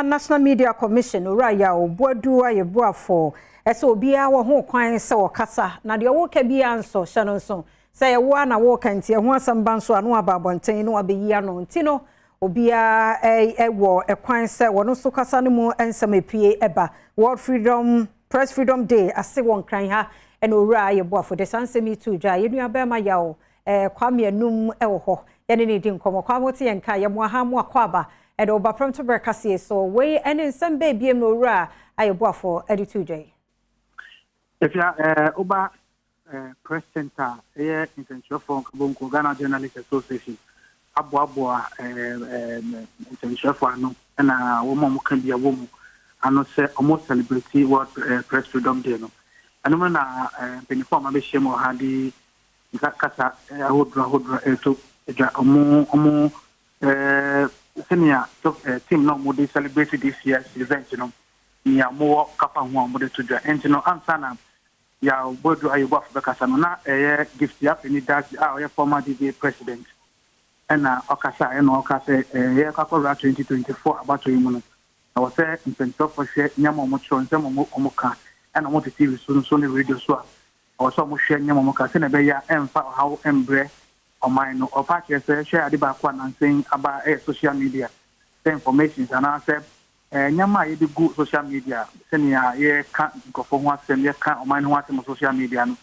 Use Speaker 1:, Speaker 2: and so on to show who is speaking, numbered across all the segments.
Speaker 1: National Media Commission Uraya Obuadu Ayebuafo ese obia wo ho kwan se wo kasa na de wo ka bia nso hye no nso se ye wo na wo kan tie ho asamba nso ano ababonten no abeyi ano ntino obia wo kwan se wo no so kasa no mu ensem epie eba World Freedom Press Freedom Day ase won kran ha ene Owura Ayebuafo de sansemi tu dwa ye nua ba ma yawo kwame anum wo ho ye ne di nkomo kwamote ye nka ye mo ha mo akwaba edo ba Premtobre Kasee so we ene nsem ba biem no Owura Ayebuafo edi tu dwa
Speaker 2: if you Oba Press Center, Intention for Kabonko Ghana Journalist Association, Abua Intention for no, and a woman can be a woman, and not say almost celebrity what Press Freedom Day. No, and when I inform my shame or Hadi Kasa, Hodra to Omo senior team no more celebrated this year's event, you know. Near more Kappa one to the engine of Ansana. Ya Bodu Ayebuafo Kasee na gift ya ni that our former DG president and Okasa and Okase Kakora 2024 about him no I was say Premtobre share nyama mo chon se mo omoka and mo TV so radio so I was mo share nyama mo ka se na be ya emfa how embre o mine no o pa share ade ba kwa nan saying about social media the information and I said nyama ye go social media senia ye ka gofo ho asem ye ka o man ho asem social media no e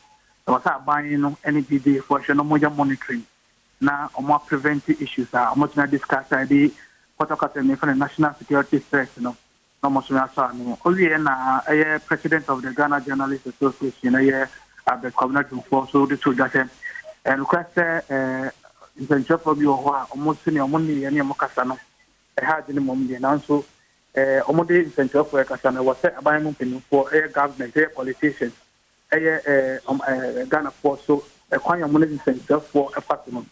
Speaker 2: wasa ban no any bd for sure no mo monitoring na o mo prevent issues o mo tuna discuss the protocol me for national security threat no no mo so asa no o wie na president of the Ghana Journalist Association ye abet community for so the two that and request intention for you o mo senior mo ni ye mo kasa no e ha de mo me na so Omode Premtobre Kasee na was about moving for government, politicians, Ghana for so a quite money center for a partner.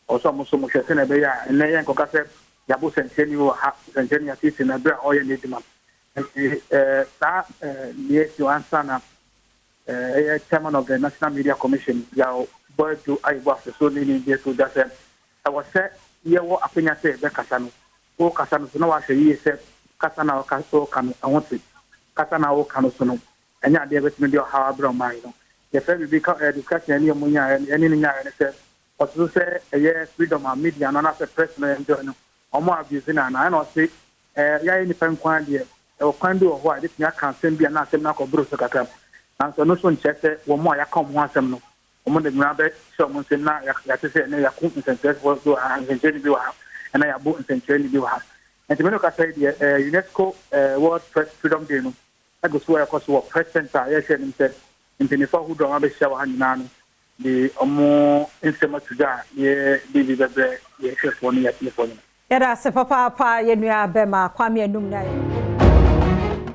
Speaker 2: Also, most of the Seneca and Layan Cocase, Yabu Centennial, Centennial in a bear oil needman. That yes, you answer chairman of the National Media Commission, Yao Boyd to Ayebuafo so many years to that. I was said, you were a opinion say Kasano. O Kasano, no, I say, said. Kasana Kaso can I want it. Kasana o Kanosono. And yet, there is maybe how brown mine. The family become a discussion any ammonia and any said, or to say a year freedom of media and another president or more abusing and I know say, ya independent quantity or can do what this year can send be an answer or Bruce Kakam. And so no one checked one more I come once no. Among the rabbit, someone said, now you have to say, no, you're and says, what do I have and I have bought and sent you have. And to me, look at the UNESCO World Press Freedom Day. I go swear across what Press Center. I said himself in 24 who don't have a shower hand the more instrument to that. Yeah, the chef one year. Yeah, that's a papa, you know, Bema, Kwame Numna.